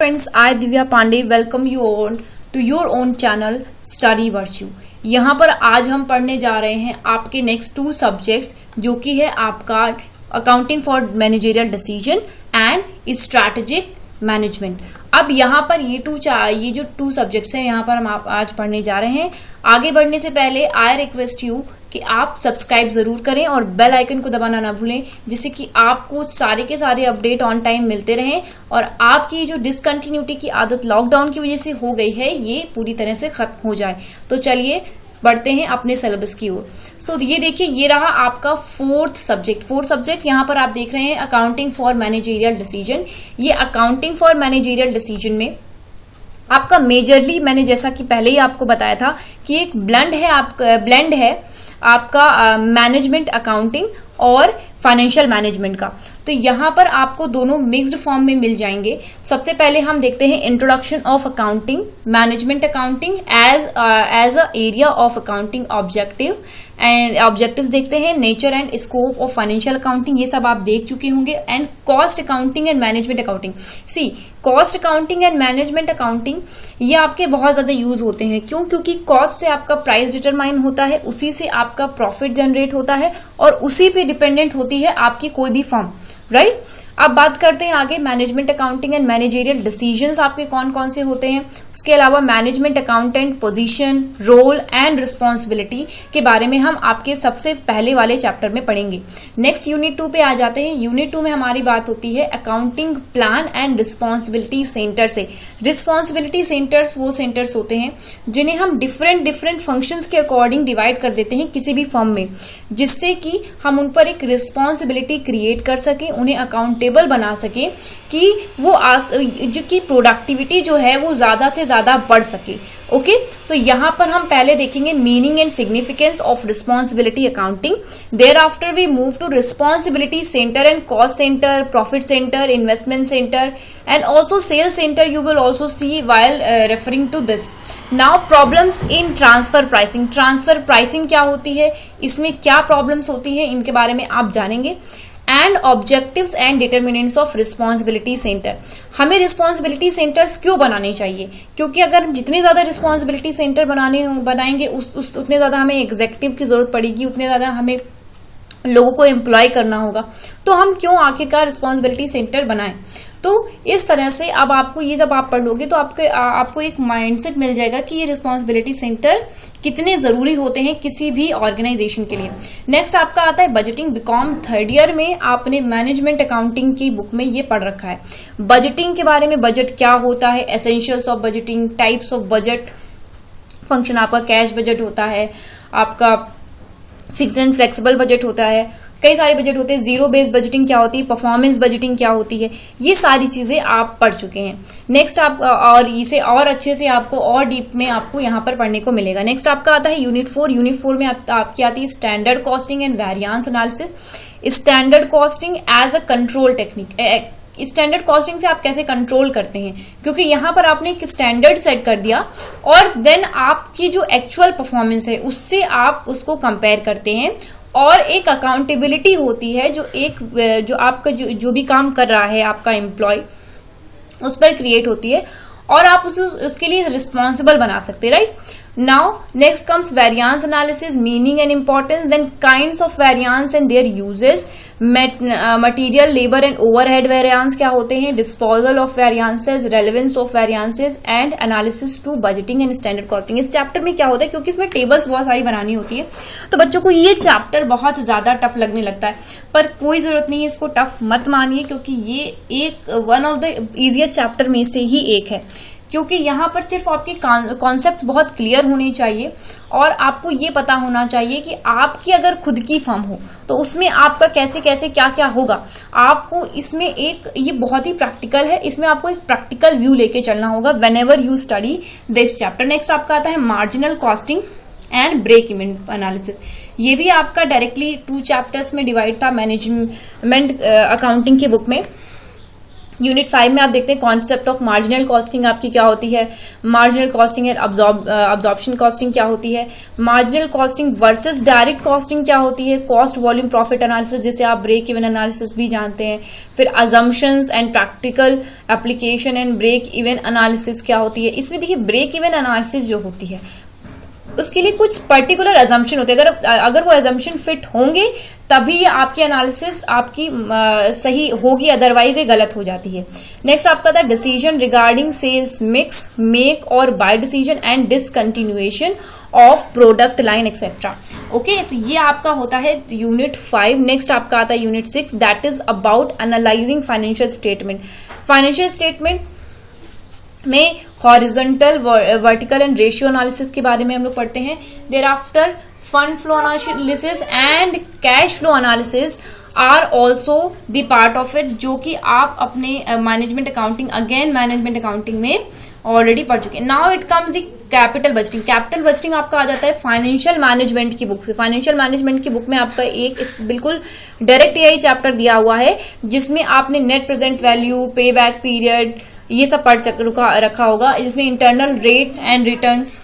friends, I Divya Pandey welcome you all to your own channel Study Virtue। यहाँ पर आज हम पढ़ने जा रहे हैं आपके नेक्स्ट 2 सब्जेक्ट्स जो कि है आपका accounting for managerial decision and strategic management. अब यहाँ पर ये जो 2 सब्जेक्ट्स हैं यहाँ पर हम आज पढ़ने जा रहे हैं। आगे बढ़ने से पहले आई रिक्वेस्ट यू कि आप सब्सक्राइब जरूर करें और बेल आइकन को दबाना ना भूलें, जिससे कि आपको सारे के सारे अपडेट ऑन टाइम मिलते रहें और आपकी जो डिसकंटिन्यूटी की आदत लॉकडाउन की वजह से हो गई है ये पूरी तरह से खत्म हो जाए। तो चलिए बढ़ते हैं अपने सिलेबस की ओर। सो ये देखिए, ये रहा आपका 4th सब्जेक्ट। यहाँ पर आप देख रहे हैं अकाउंटिंग फॉर मैनेजरियल डिसीजन। ये अकाउंटिंग फॉर मैनेजरियल डिसीजन में आपका मेजरली मैंने जैसा कि पहले ही आपको बताया था कि एक ब्लेंड है आपका मैनेजमेंट अकाउंटिंग और फाइनेंशियल मैनेजमेंट का। तो यहाँ पर आपको दोनों मिक्स्ड फॉर्म में मिल जाएंगे। सबसे पहले हम देखते हैं introduction of accounting, management accounting as a area of accounting objectives देखते हैं, nature and scope of financial accounting, ये सब आप देख चुके होंगे, and cost accounting and management accounting. See cost accounting and management accounting ये आपके बहुत ज्यादा यूज होते हैं। क्यों? क्योंकि कॉस्ट से आपका प्राइस डिटरमाइन होता है, उसी से आपका प्रॉफिट जनरेट होता है और उसी पे डिपेंडेंट होती है आपकी कोई भी फर्म, राइट। अब बात करते हैं आगे management accounting and managerial decisions आपके कौन कौन से होते हैं। उसके अलावा management accountant position, role and responsibility के बारे में हम आपके सबसे पहले वाले चैप्टर में पढ़ेंगे। नेक्स्ट यूनिट 2 पे आ जाते हैं। यूनिट 2 में हमारी बात होती है accounting plan and responsibility centre से। रिस्पॉन्सिबिलिटी सेंटर्स वो सेंटर्स होते हैं जिन्हें हम डिफरेंट फंक्शंस के अकॉर्डिंग डिवाइड कर देते हैं किसी भी फर्म में, जिससे कि हम उन पर एक रिस्पॉन्सिबिलिटी क्रिएट कर सके, उन्हें अकाउंटेबल बना सके कि वो जो की प्रोडक्टिविटी जो है वो ज्यादा से ज्यादा बढ़ सके। ओके, सो यहाँ पर हम पहले देखेंगे meaning and significance of responsibility accounting. Thereafter we move to responsibility centre and cost centre, profit centre, investment centre and also sales center you will also see while referring to this. Now problems in transfer pricing क्या होती है, इसमें क्या problems होती है, इनके बारे में आप जानेंगे। And objectives and determinants of responsibility centre. हमें रिस्पॉन्सिबिलिटी सेंटर्स क्यों बनाने चाहिए? क्योंकि अगर हम जितने ज्यादा रिस्पॉन्सिबिलिटी सेंटर बनाएंगे उतने ज्यादा हमें एग्जीक्यूटिव की जरूरत पड़ेगी, उतने ज्यादा हमें लोगों को एम्प्लॉय करना होगा। तो हम क्यों आखिरकार रिस्पॉन्सिबिलिटी सेंटर बनाएं? तो इस तरह से अब आपको ये जब आप पढ़ लोगे तो आपको एक माइंडसेट मिल जाएगा कि ये रिस्पॉन्सिबिलिटी सेंटर कितने जरूरी होते हैं किसी भी ऑर्गेनाइजेशन के लिए। नेक्स्ट आपका आता है बजटिंग। बीकॉम 3rd ईयर में आपने मैनेजमेंट अकाउंटिंग की बुक में ये पढ़ रखा है बजटिंग के बारे में। बजट क्या होता है, essentials of budgeting, types of budget function, आपका कैश बजट होता है, आपका फिक्स्ड एंड फ्लेक्सिबल बजट होता है, कई सारे बजट होते हैं, जीरो बेस्ड बजटिंग क्या होती है, परफॉर्मेंस बजटिंग क्या होती है, ये सारी चीजें आप पढ़ चुके हैं। नेक्स्ट आप और इसे और अच्छे से आपको और डीप में आपको यहाँ पर पढ़ने को मिलेगा। नेक्स्ट आपका आता है यूनिट 4। यूनिट 4 में आपकी आती है standard costing and variance analysis. Standard costing as a control technique. Standard costing से आप कैसे कंट्रोल करते हैं, क्योंकि यहाँ पर आपने एक स्टैंडर्ड सेट कर दिया और देन आपकी जो एक्चुअल परफॉर्मेंस है उससे आप उसको कंपेयर करते हैं और एक अकाउंटेबिलिटी होती है जो आपका जो भी काम कर रहा है आपका एम्प्लॉय उस पर क्रिएट होती है और आप उसके लिए रिस्पॉन्सिबल बना सकते हैं, right. Now next comes variance analysis, meaning and importance, then kinds of variance and their uses, material, labour and overhead variance क्या होते हैं, disposal of variances, relevance of variances and analysis to budgeting and standard costing. इस chapter में क्या होता है, क्योंकि इसमें टेबल्स बहुत सारी बनानी होती है तो बच्चों को ये चैप्टर बहुत ज्यादा टफ लगने लगता है, पर कोई जरूरत नहीं है, इसको टफ मत मानिए क्योंकि ये एक one of the easiest chapter में से ही एक है। क्योंकि यहाँ पर सिर्फ आपके कॉन्सेप्ट्स बहुत क्लियर होने चाहिए और आपको ये पता होना चाहिए कि आपकी अगर खुद की फर्म हो तो उसमें आपका कैसे कैसे क्या क्या होगा। आपको इसमें ये बहुत ही प्रैक्टिकल है, इसमें आपको एक प्रैक्टिकल व्यू लेके चलना होगा whenever you study this chapter. Next आपका आता है marginal costing and break even analysis. ये भी आपका डायरेक्टली 2 चैप्टर्स में डिवाइड था मैनेजमेंट अकाउंटिंग की बुक में। यूनिट 5 में आप देखते हैं कॉन्सेप्ट ऑफ मार्जिनल कॉस्टिंग आपकी क्या होती है, marginal costing and absorption costing क्या होती है, marginal costing versus direct costing क्या होती है, कॉस्ट वॉल्यूम प्रॉफिट एनालिसिस जिसे आप ब्रेक इवन एनालिसिस भी जानते हैं, फिर assumptions and practical application and break even analysis क्या होती है। इसमें देखिए ब्रेक इवन एनालिसिस जो होती है उसके लिए कुछ पर्टिकुलर अजम्पशन होते हैं, अगर वो अजम्पशन फिट होंगे तभी ये आपकी एनालिसिस आपकी सही होगी, अदरवाइज ये गलत हो जाती है। नेक्स्ट आपका था decision regarding sales mix, make और buy decision and discontinuation of product line etcetera. Okay, तो ये आपका होता है यूनिट 5। नेक्स्ट आपका आता है unit 6 that is about analysing financial statement. Financial statement में horizontal, vertical and ratio analysis के बारे में हम लोग पढ़ते हैं। Thereafter fund flow analysis and cash flow analysis are also the part of it, जो कि आप अपने मैनेजमेंट अकाउंटिंग में ऑलरेडी पढ़ चुके हैं। Now it comes the capital budgeting. Capital budgeting आपका आ जाता है फाइनेंशियल मैनेजमेंट की बुक से। फाइनेंशियल मैनेजमेंट की बुक में आपका एक इस बिल्कुल डायरेक्ट यही चैप्टर दिया हुआ है जिसमें आपने नेट प्रेजेंट वैल्यू, पे बैक पीरियड, ये सब पढ़ रखा होगा, जिसमें इंटरनल रेट एंड रिटर्न्स,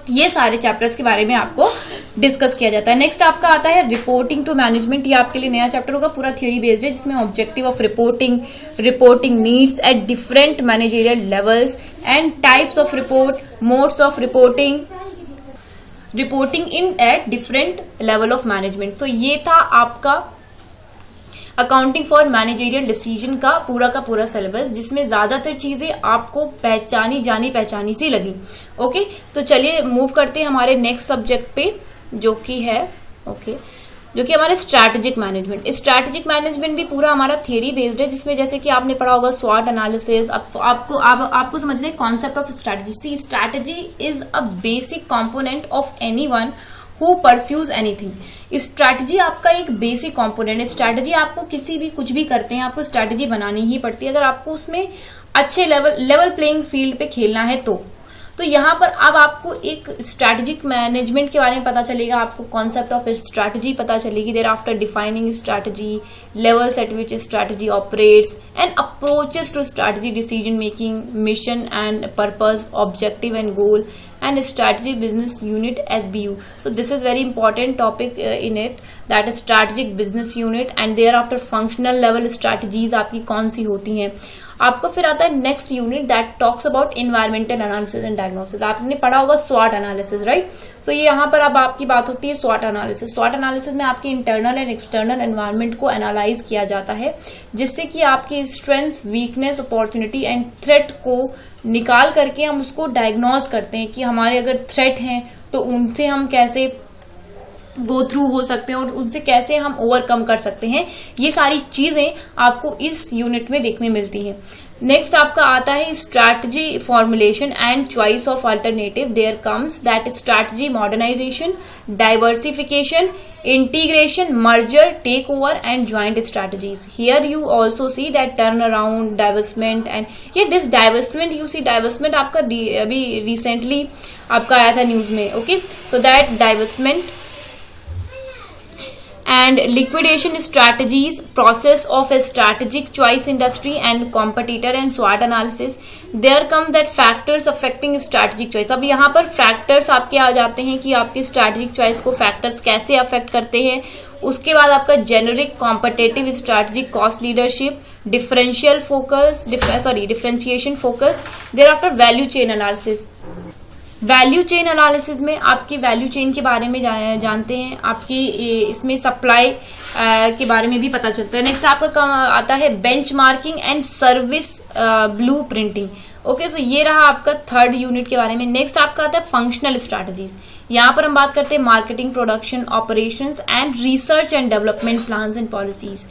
ये सारे चैप्टर्स के बारे में आपको डिस्कस किया जाता है। नेक्स्ट आपका आता है रिपोर्टिंग टू मैनेजमेंट। ये आपके लिए नया चैप्टर होगा, पूरा थ्योरी बेस्ड है, जिसमें objective of reporting needs at different managerial levels and types of report, modes of reporting in at different level of management. तो ये था आपका अकाउंटिंग फॉर मैनेजरियल डिसीजन का पूरा सिलेबस, जिसमें ज्यादातर चीजें आपको पहचानी सी लगी। ओके, तो चलिए मूव करते हैं हमारे नेक्स्ट सब्जेक्ट पे, जो कि हमारे स्ट्रैटेजिक मैनेजमेंट। स्ट्रैटेजिक मैनेजमेंट भी पूरा हमारा थियरी बेस्ड है, जिसमें जैसे कि आपने पढ़ा होगा स्वॉट एनालिसिस। आपको समझना है concept of strategy. See, strategy is a basic component of anyone who pursues anything. Strategy आपका एक बेसिक कंपोनेंट है। स्ट्रैटेजी आपको कुछ भी करते हैं, आपको स्ट्रैटेजी बनानी ही पड़ती है अगर आपको उसमें अच्छे लेवल प्लेइंग फील्ड पे खेलना है तो यहाँ पर अब आपको एक स्ट्रैटेजिक मैनेजमेंट के बारे में पता चलेगा, आपको कॉन्सेप्ट ऑफ स्ट्रैटेजी पता चलेगी। Thereafter defining strategy, levels at which strategy operates and approaches to strategy, decision making, mission and purpose, objective and goal and strategic business unit SBU. So this is very important topic in it, that is strategic business unit, and thereafter functional level strategies आपकी कौन सी होती हैं। आपको फिर आता है next unit that talks about environmental analysis and diagnosis. आपने पढ़ा होगा स्वॉट एनालिसिस, राइट। सो ये यहाँ पर अब आपकी बात होती है स्वॉट एनालिसिस। स्वॉट एनालिसिस में आपके इंटरनल एंड एक्सटर्नल एनवायरमेंट को एनालाइज किया जाता है, जिससे कि आपकी strength, weakness, opportunity and threat को निकाल करके हम उसको डायग्नोज करते हैं कि हमारे अगर थ्रेट हैं तो उनसे हम कैसे गो थ्रू हो सकते हैं और उनसे कैसे हम ओवरकम कर सकते हैं। ये सारी चीजें आपको इस यूनिट में देखने मिलती हैं। नेक्स्ट आपका आता है strategy formulation and choice of alternative. There comes that strategy modernisation, diversification, integration, merger, takeover and joint strategies. Here you also see that turnaround, divestment and this divestment, you see divestment आपका अभी recently आपका आया था news में। Okay, so that divestment and liquidation strategies, process of a strategic choice industry and competitor and SWOT analysis. There come that factors affecting strategic choice. अब यहाँ पर factors आपके आ जाते हैं कि आपके strategic choice को factors कैसे affect करते हैं। उसके बाद आपका generic competitive strategic cost leadership, differentiation focus, thereafter value chain analysis. Value chain analysis में आपके वैल्यू चेन के बारे में जानते हैं, आपकी इसमें सप्लाई के बारे में भी पता चलता है। नेक्स्ट आपका आता है benchmarking and service blueprinting. Okay, so ये रहा आपका थर्ड यूनिट के बारे में। नेक्स्ट आपका आता है फंक्शनल स्ट्रैटेजीज। यहाँ पर हम बात करते हैं marketing, production, operations and research and development plans and policies.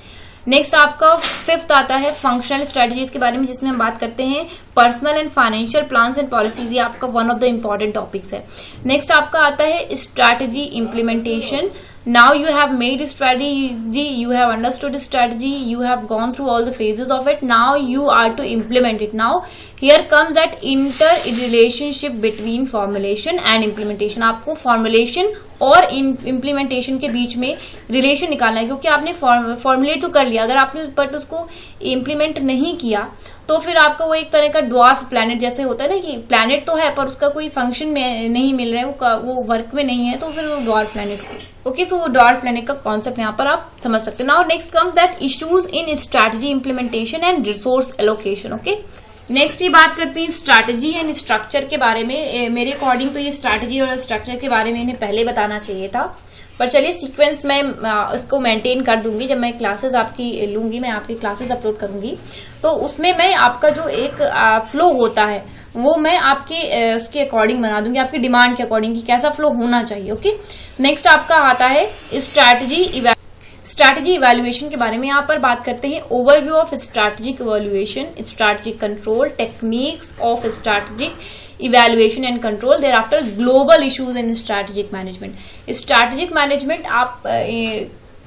Next आपका फिफ्थ आता है फंक्शनल स्ट्रेटजीज के बारे में, जिसमें हम बात करते हैं personal and financial plans and policies. ये आपका one of the important topics है। नेक्स्ट आपका आता है strategy implementation. Now you have made strategy, you have understood strategy, you have gone through all the phases of it. Now you are to implement it. Now here comes that interrelationship between formulation and implementation. आपको formulation और implementation के बीच में relation निकालना है, क्योंकि आपने formulate तो कर लिया, अगर आपने बट उसको इम्प्लीमेंट नहीं किया तो फिर आपका वो एक तरह का ड्वार्फ प्लैनेट जैसे होता है ना, कि प्लैनेट तो है पर उसका कोई फंक्शन में नहीं मिल रहा है, वो वर्क में नहीं है, तो फिर वो ड्वार्फ प्लैनेट। ओके, सो वो ड्वार्फ प्लैनेट का कॉन्सेप्ट यहाँ पर आप समझ सकते हो। Now next comes that issues in strategy implementation and resource allocation. Okay, next ये बात करते हैं स्ट्रैटेजी एंड स्ट्रक्चर के बारे में। मेरे अकॉर्डिंग तो ये स्ट्रैटेजी और स्ट्रक्चर के बारे में इन्हें पहले बताना चाहिए था, पर चलिए सीक्वेंस में इसको मेंटेन कर दूंगी। जब मैं क्लासेस आपकी लूंगी, मैं आपकी क्लासेस अपलोड करूंगी, तो उसमें मैं आपका जो एक फ्लो होता है वो मैं आपके उसके अकॉर्डिंग बना दूंगी, आपकी डिमांड के अकॉर्डिंग कि कैसा फ्लो होना चाहिए। ओके, नेक्स्ट आपका आता है स्ट्रैटेजी इवैल्यूएशन के बारे में। यहाँ पर बात करते हैं overview of strategic evaluation, strategic control, techniques of strategic evaluation and control, thereafter global issues in strategic management. Strategic management आप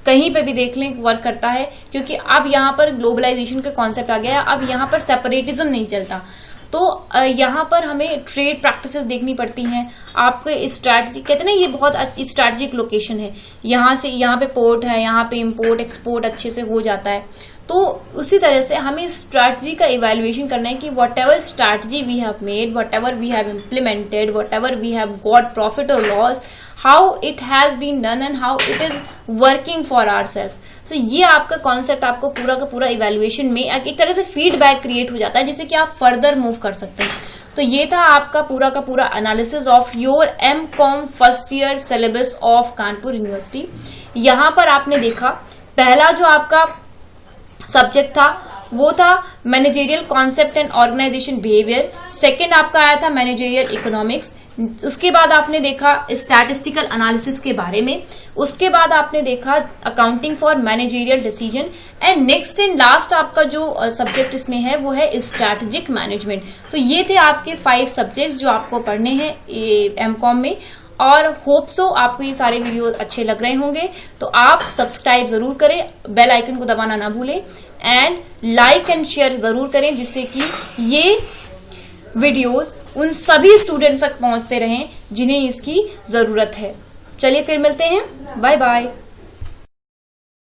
कहीं पे भी देख लें वर्क करता है, क्योंकि अब यहाँ पर ग्लोबलाइजेशन का कॉन्सेप्ट आ गया है, अब यहाँ पर सेपरेटिज्म नहीं चलता, तो यहाँ पर हमें ट्रेड प्रैक्टिसेस देखनी पड़ती हैं। आपके स्ट्रैटेजी कहते हैं ना, ये बहुत अच्छी स्ट्रैटेजिक लोकेशन है, यहाँ से यहाँ पे पोर्ट है, यहाँ पे इंपोर्ट एक्सपोर्ट अच्छे से हो जाता है। तो उसी तरह से हमें स्ट्रैटेजी का इवैल्यूएशन करना है कि whatever strategy we have made, whatever we have implemented, whatever we have got profit और loss, how it has been done and how it is working for ourself. तो ये आपका concept आपको पूरा का पूरा evaluation में एक तरह से फीडबैक क्रिएट हो जाता है, जिससे कि आप फर्दर मूव कर सकते हैं। तो ये था आपका पूरा का पूरा analysis of your M Com first year syllabus of Kanpur university. यहाँ पर आपने देखा पहला जो आपका सब्जेक्ट था वो था managerial concept and organisation behaviour, second आपका आया था मैनेजेरियल इकोनॉमिक्स, उसके बाद आपने देखा स्टैटिस्टिकल एनालिसिस के बारे में, उसके बाद आपने देखा accounting for managerial decision, and next and last आपका जो सब्जेक्ट इसमें है वो है स्ट्रैटेजिक मैनेजमेंट। तो ये थे आपके 5 सब्जेक्ट्स जो आपको पढ़ने हैं एमकॉम में, और होप सो आपको ये सारे वीडियो अच्छे लग रहे होंगे। तो आप सब्सक्राइब जरूर करें, बेल आइकन को दबाना ना भूलें, एंड लाइक एंड शेयर जरूर करें, जिससे कि ये वीडियोस उन सभी स्टूडेंट्स तक पहुंचते रहें जिन्हें इसकी जरूरत है। चलिए फिर मिलते हैं, बाय बाय।